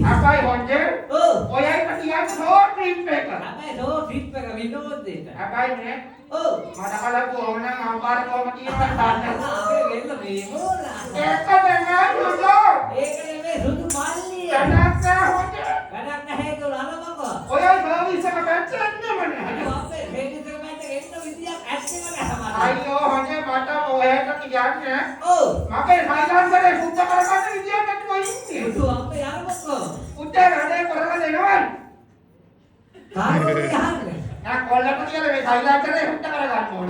අබයි හොඳේ. ඔව්. ඔයයි කටියක් short trip එක. අපේ ෂෝ ට්‍රිප් එක විනෝදෙට. අබයි නේ. ඔව්. මට කලපු ඕනනම් අම්පාර කොහම කියනවා දාන්න. අපේ වෙන්න මේ මොලා. ඒක තමයි නෝ. ඒක නෙමෙයි සුදු මල්ලිය. යනක්ක හොඳේ. වැඩක් නැහැ කියලා අරමකෝ. ඔයයි සර්විස් එක පැත්තෙන්නේ මනේ. අපේ රේඩිස් එක මැද එන්න විදියක් ඇත්තෙම නැහැ. අයියෝ හොඳේ මට ඔයකට කියන්නේ. ඔව්. මගේ සයිලන්සරේ සුද්ධ කරගන්න විදියක් නැතුව ඉන්නේ. බුදු අපේ අරමකෝ. උත්තර වැඩේ කරලා දෙනවා. කාටද යහන්නේ? නෑ කොල්ලට කියලා මේ සයිලන්සරේ සුද්ධ කරගන්න ඕන.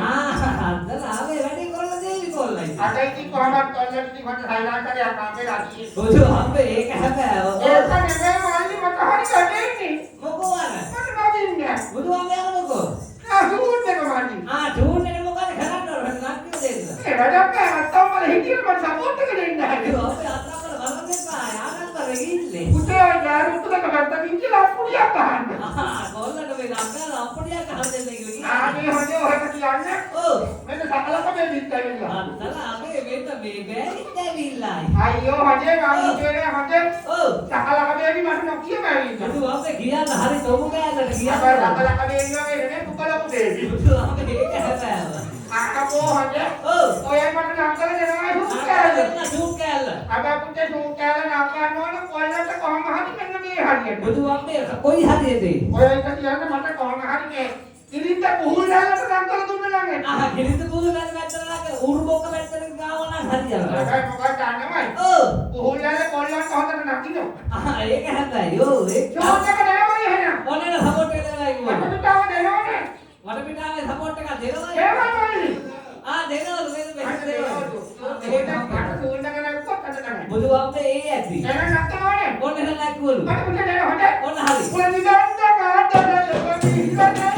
අන්තර ආවේ වැඩි කරලා දෙවි කොල්ලයි. අද ඉතින් කොහමද කොල්ලට ඉතින් මට සයිලන්සරේ අපාපේ රාජී. බුදු අපේ ඒක හැබැයි. ඒක නෙමෙයි මල්ලි මට හරි කඩේන්නේ. මොකෝ අර? මට නදින්නේ. බුදු අපේ අරමකෝ. ආ සූට් එක මල්ලි. ටූන් එක මොකද කරන්න ඕන නැත්නම් දෙන්න. ඒ වැඩක් නෑ අත්තම මල හිටියම මට සපෝට් එක දෙන්න බුදු හැදුවා. අපේ අතවල බලන්න එපා. යානන්තර ගිහිල්ලේ. උදේ යාරුත් එක ගත්තා කියලා අපුඩියක් අහන්න. කොල්ලට මේ ළඟ අප්පඩියක් අහන්න දෙන්න කියලා. ආනේ හොඳේ ඔහෙට කියන්නේ. ඔව්. මෙන්න සකලක මේ විත්තරilla. අන්තර අපේ වෙන්න මේ බෑරිත් ඇවිල්ලායි. අයියෝ හොඳේ මම කියන්නේ හොඳේ. ඔව්. සකලක බේබි මට නොකියම ඇවිල්ලා. බුදු අපේ කියන්න හරි තොමු කෑල්ලට අපේ කියන්න. සකලක බේබි වගේ නෙමෙයි කුකලක බේබි. බුදු අපේ ඒක හැබැයි. අකපෝ හොඳේ. ඔව්. ඔයයි මට නම් කරලා දෙනවා හුත් අර කෑල්ල. දෙන්න ටූන් කෑල්ල. අපේ පුතේ සූ කෑල්ල නම් ගන්න ඕන කොල්ලන්ට කොහම හරි මෙන්න මේ හරියට. බුදු අපේ කොයි හරියටද? ඔය එක කියන්නේ මට කොහොම හරි මේ ඉරින්ද පුහුල් දාලට නම් කරලා දුන්න ළඟ. කිරිත පුදු දැන් වැටලා උරු බොක්ක වැටෙන ගාව නම් හරියනවා. ඒකයි මොකක්ද දන්නවයි. ඔව්. පුහුල් දාල කොල්ලන්ට හොඳට නකිනවා. ඒක හැබැයි. ඔව් ඒක. ෂෝට් එක දෙනවා එහෙනම්. ඔන්න සපෝට් එක දෙනවා කිව්වා. මට පිටාව දෙනවනේ. වඩ පිටාවේ සපෝට් එකක් දෙනවා. ඒවයි මල්ලි. දෙනවලු මෙන්න මෙහෙම දෙනවා. මට සූල් එක නැක්කොත් අද තමයි. බුදු අපේ ඒ ඇති. එහෙනම් නැක්කනවනේ. ඔන්න එහෙම නැක්කුවලු. මට පුතේ දෙන්න හොඳේ. ඔන්න හරි. පුලි දාන්න කාටද ලොකි හිතන්නේ.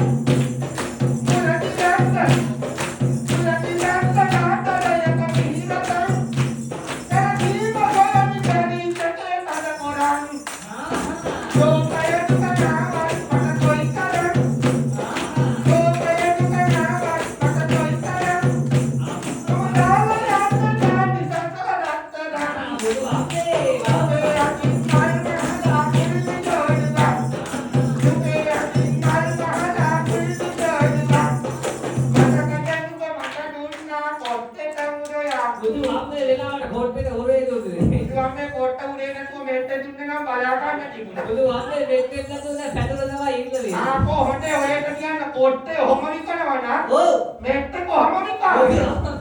බුදු අපේ වෙලාවට කෝට් එක හොරේ දුන්නේ. ඉතින් කොට්ට උඩේ නැතුව මෙට්ට දුන්නේ නම් බලා ගන්න තිබුණා. බුදු අපේ දෙකෙන් නැතුව දැන් පැටල තමයි ඉන්නේ. කොහොමද ඔයක කියන්නේ කොට්ටේ ඔහම විකනවා නම් ඔව්. මෙට්ට කොහම විකනවා?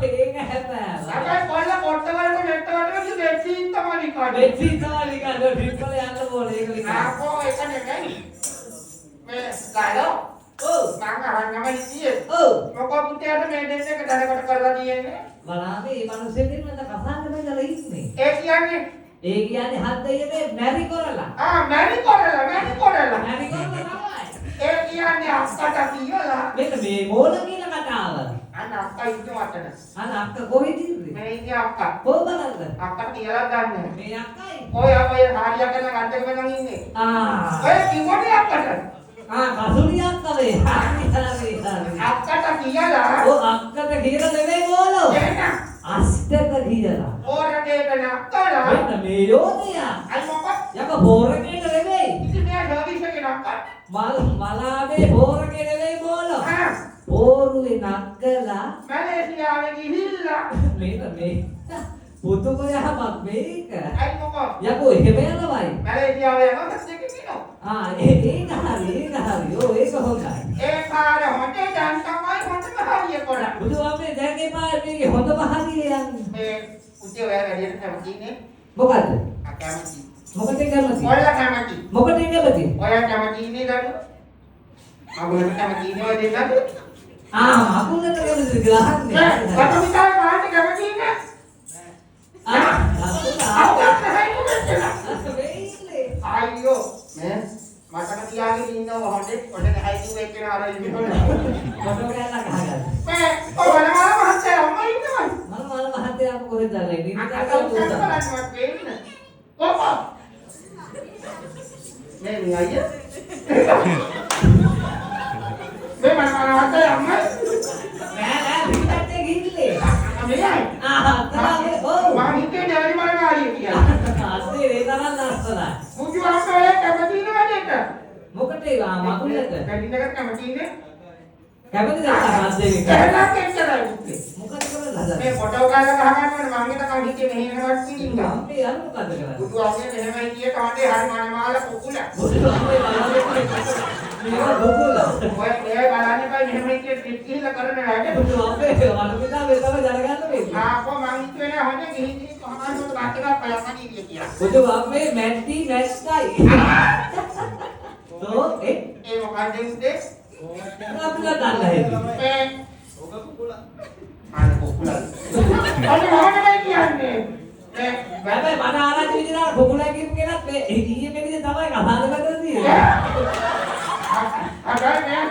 ඒක හැබැයි. අකයි කොල්ල කොට්ට වලට මෙට්ට වලට දෙච්චින් තමයි විකන්නේ. වෙච්චි තමයි නිකන් ට්‍රිප්පල යන්න ඕනේ ඒක නිකන්. ඒක නෙමෙයි. මේ ගාලෝ. ඔව්. මං අහන්නම ඉතියේ. ඔව්. මොකෝ පුතේට මේ දෙන්න එක දැනකට කරලා තියෙන්නේ. බලන්න මේ මිනිස්සුන්ගෙන් මට කතා කරලා ඉන්නේ. ඒ කියන්නේ ඒ කියන්නේ හත් දෙයනේ මැරි කරලා. මැරි කරලා. මැරි කරලා තමයි. ඒ කියන්නේ අක්කට කියලා. මෙන්න මේ මොන කියන කතාව. අන්න අක්කා ඉන්නවටද? අන්න අක්ක කොහෙද ඉන්නේ? මේ ඉන්නේ අක්කා. කොහොමද? අක්කා කියලා ගන්න. මේ අක්කයි. ඔය අපේ හරියට නම් අද්දක වෙනන් ඉන්නේ. ඔය කිව්වනේ අක්කට. කසුරියක් කවේ. හරි. අක්කට කියලා. ඔව් අක්කට කියලා නෙමෙයි ඕලෝ. එහෙනම් අෂ්ටක කියලා. ඕරකේට නක්කලා. මෙන්න මේ යෝධයා. අයි මොකක්? යක බෝරකේට නෙමෙයි. ඉතින් මෙයා සර්විස් එකේ නක්කා. මලාවේ බෝරකේ නෙමෙයි බෝලෝ. බෝරුවේ නක්කලා මැලේසියාවේ ගිහිල්ලා. මේ පුතුම යහමත් මේක. අයි මොකක්? යකෝ එහෙම යනවයි. මැලේසියාවේ යනවා දෙකක් කියනවා. ඒක හරි. ඔව් ඒක හොඳයි. ඒ කාර හොටේ දැන් තමයි හොටම හරිය කරා. බුදු අපේ දැන් එපා මේකේ හොඳම හරිය යන්නේ. මේ උදේ ඔය වැඩේට කැමතිනේ. මොකද්ද? කැමති. මොකද කැමති? ඔයාලා කැමති. මොකද කැමති? ඔයා කැමතිනේ දන්නු. මගුලට කැමතිනේ ඔය දෙන්නත්. මකුලට කැමතිද කියලා අහන්නේ. කටුමිටාවේ කාට කැමතිනේ? අයියෝ මේ මතක තියාගෙන ඉන්නවා හොඳේ ඔතන හයිතු එක්කන අර ඉන්නේ මොකද කියලා ගහගන්න. මේ ඔබලමාල මහත්තයා අම්මා ඉන්නවා මල මහත්තයා කොහෙද දැන් ඉන්නේ? අකල්පනවත් වෙන්නේ කොපා මේ අයියා මේ මල මහත්තයා අම්මා නෑ පිටත් ගිහිල්ලේ. මෙයයි තරහ ඔව්. මම හිතේ ඩැලි මල මාරිය කියලා අස්සේ ඒ තරම් ලස්සනයි. මුජු අම්මා අපේ මගුලට. කැඩිනකට කැමතිනේ. කැමතිද මාද්දේ? එහෙනම් එච්චරයි පුතේ. මොකද කරලා මේ ෆොටෝ කාලා ගහ ගන්න ඕනේ මං හිත කවුද මෙහෙමවත් සිටින්න. අපේ අර මොකද කරන්නේ? බුදු ආමේ මෙහෙමයි කිය කවන්නේ හරි මනමාල කුකුල. බුදු අපේ බලන්නේ මේවා බොකුල. ඔය බලන්නේ බයි මෙහෙමයි කිය ට්‍රිප් ගිහිල්ලා කරන වැඩ. බුදු අපේ වලපිතා මේ තමයි දැනගන්න මේ. ආපෝ මං හිතුවේ හොඳ ගිහින් කොහොමද වාක්‍යයක් බලන්න ඉන්නේ කියලා. බුදු අපේ මැට්ටි මැට්ටයි. ඒ මොකක්ද උදේ? අපිලා දන්න හැටි. ඔක කුකුල. අනේ කුකුල. අනේ මොකටද කියන්නේ? හැබැයි මන ආරංචි විදිහට කුකුලයි කියපු කෙනත් මේ ඊයේ මෙදින තමයි කතාද කරලා තියෙන්නේ. අනේ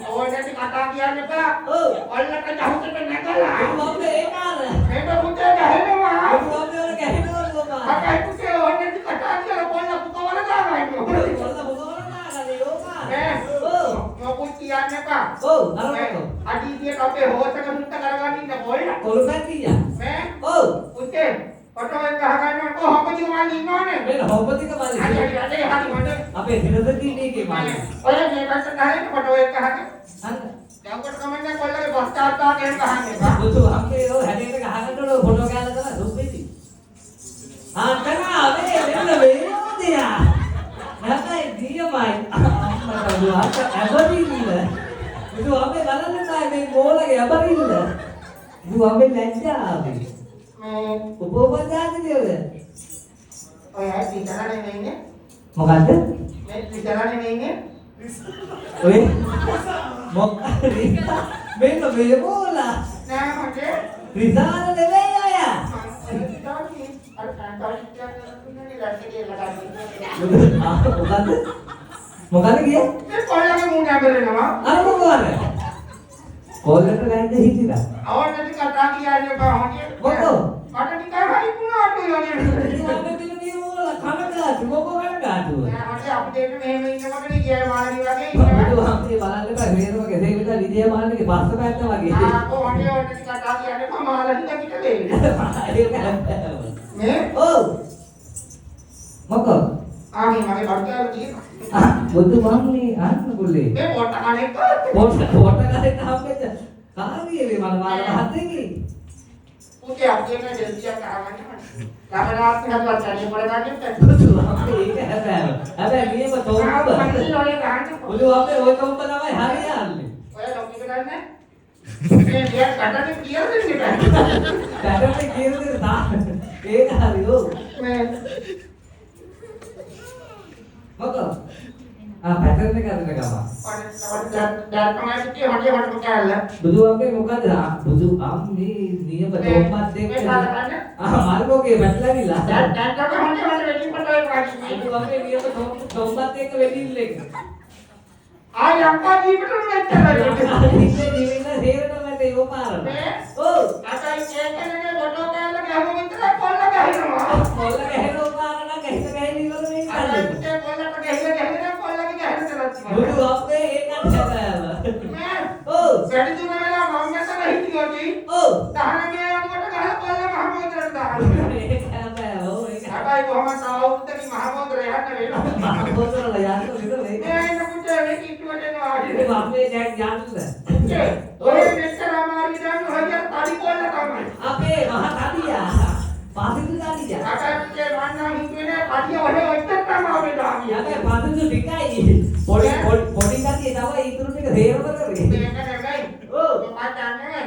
ඕනෙට කතා කියන්න එපා. ඔල්ලට ජහුතට නැගලා. මොකද ඒ කාර? මේක පුතේ ගහනවා. මොකද වල ගහනවා ලෝකා. අකයි පුතේ ඕනෙට කතා කියලා පොල්ල පුතවල දානවා. පොල්ල පොතවල නාගනේ ලෝකා. මොකුත් කියන්න එපා. අරකට. අඩියට අපේ හොතක මුත්ත කරගන්න ඉන්න පොල්ල. කොළුපැත් කීයා? පුතේ ෆොටෝ එක ගහගන්න කොහොමද මල්ලි ඉන්නවනේ. මෙන්න හොම්පතික මල්ලි. අනේ හරි හොඳ. අපේ දිනදකී මේකේ මල්ලි. ඔය මේකට ගහන්න ෆොටෝ එක ගහන්න. අන්න. දැන්කට කමන්නේ කොල්ලගේ බස් තාත්තා කියන ගහන්න එපා. බුදු අපේ ඔය හැදෙන්න ගහකට ෆොටෝ ගාලා තමයි දුප්පෙති. ආ මේ මෙන්න වේදියා. නැත්නම් දියමයි. අම්මට දුආට ඇබරිල්ල. බුදු අපේ බලන්න තමයි මේ බෝලගේ ඇබරිල්ල. බුදු අපේ ලැජ්ජාවේ. උපෝපදාන්නේ ඔය. ඔය ඇයි ඉතලනේ ඉන්නේ? මොකද්ද? මේ ඉතලනේ ඉන්නේ? ඔය මොකක්ද? මෙන්න මේ බෝලා. නෑ මගේ. විසාල නෙවෙයි අය. අර කාන්තාරික් කියන්නේ ලැට්ටේ ලගන්නේ. මොකද්ද කියේ? මේ කොල්ලගේ මූණ ඇබරෙනවා. අර මොකවද? කොල්ලට වැඳ හිටිලා. අවන්නට කතා කියන්නේ බහන්නේ. මොකෝ? මට ටිකක් හරි වුණාට යන්නේ. අපි දින දියෝල කනගාටු මොකෝ කනගාටුව? නෑ අපිට මෙහෙම ඉන්නකොටනේ කිය මාළි වගේ ඉන්නවා. බුදු හම්පේ බලන්න බෑ වේරම ගෙදේ විතර විදිය මාළගේ පස්ස පැත්ත වගේ. ආ කොහොමද ඔන්න කතා කියන්නේ මම මාළි හිට දෙන්නේ. මේ මොකෝ? ආගේ මගේ බඩේට තියෙනවා. බුදු මම්මේ අන්න බුලේ. මේ පොට කණේ පොට කඩේට හම්බෙච්ච කාරියේ මම මාළ හදෙන්නේ. පුතේ අපේ දෙල්තියක් ආවන්නේ. ළමලාත් හදලා තනිය පොළ ගන්නත්. බුදු අපේ ඒක හැබැයි නියම තෝම්බ. බුදු අපේ ওই තෝම්බ තමයි හරියන්නේ. ඔය ලොකි කරන්නේ. මේ දෙයක් කඩට කියලා දෙන්නේ බෑ. කඩට කියලා තා. ඒක හරියෝ. මේ මොකෝ? පැටර්න් එක අරගෙන ගම. බුදු අපේ මොකද? බුදු අම්මේ නියම තෝම්බත් එක්ක. මාර්ගෝගේ වැටලාවිලා. බුදු අපේ නියම තෝම්බත් එක්ක වෙඩිල් එක. ආ යම්පා දීපට මෙච්චරයි. ඉන්නේ දිවින හේරට මට යෝපාරන. අතයි ඒකනේ ෆොටෝ කාලා ගහම විතර කොල්ල ගහනවා. කොල්ල ගහනෝ පාරන ගහිත ගහින ඉවර මේ අර පුතේ කොල්ලට ගහලා කොල්ලගේ ගහන තරත්. බුදු අපේ ඒකත් හැබෑව. වැඩි දුර වෙලා මම මෙතන හිටියෝදී. දහන මේ අමුකට ගහලා කොල්ල මහමෝදරට දානවා. ඒක හැබෑව. ඒක හැබැයි කොහොමද අවුරුද්දකින් මහමෝදර යන්න වෙනවා. මහමෝදරල යන්න විතර මේක. මේ ඉන්න පුතේ මේ කිට්ටුවට එනවා. ඒ අපේ දැන් යන්න. ඔය මෙච්චර අමාරු දැන් හොයන තඩි කොල්ල තමයි. අපේ මහ තඩියා. පාසිතු තඩියා. අකටේ වන්නා හිතුවේ තඩිය ඔහෙ ඔච්චර තමයි අපේ දාන්නේ. යගේ පාසිතු ටිකයි. පොඩි තඩිය තමයි ඉතුරු ටික තේරම කරේ. මේක නෙමෙයි. මොකක්ද දන්නේ?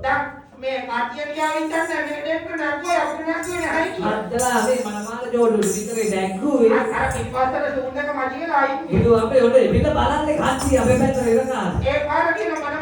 දැන් මේ කාටිය ගියාවින් දැන් මේ දෙන්න නැග්ගෝ අපිට නැග්ගෝ නැහැ. අද්දලා මේ මනමාල ජෝඩු විතරේ දැක්කුවේ. අර පිටපස්සට සූන් එක මඩියලා ආයි. බුදු අපේ ඔඩේ පිට බලන්නේ කන්ටි අපේ පැත්තට එනකන්. ඒ පාර කියන මන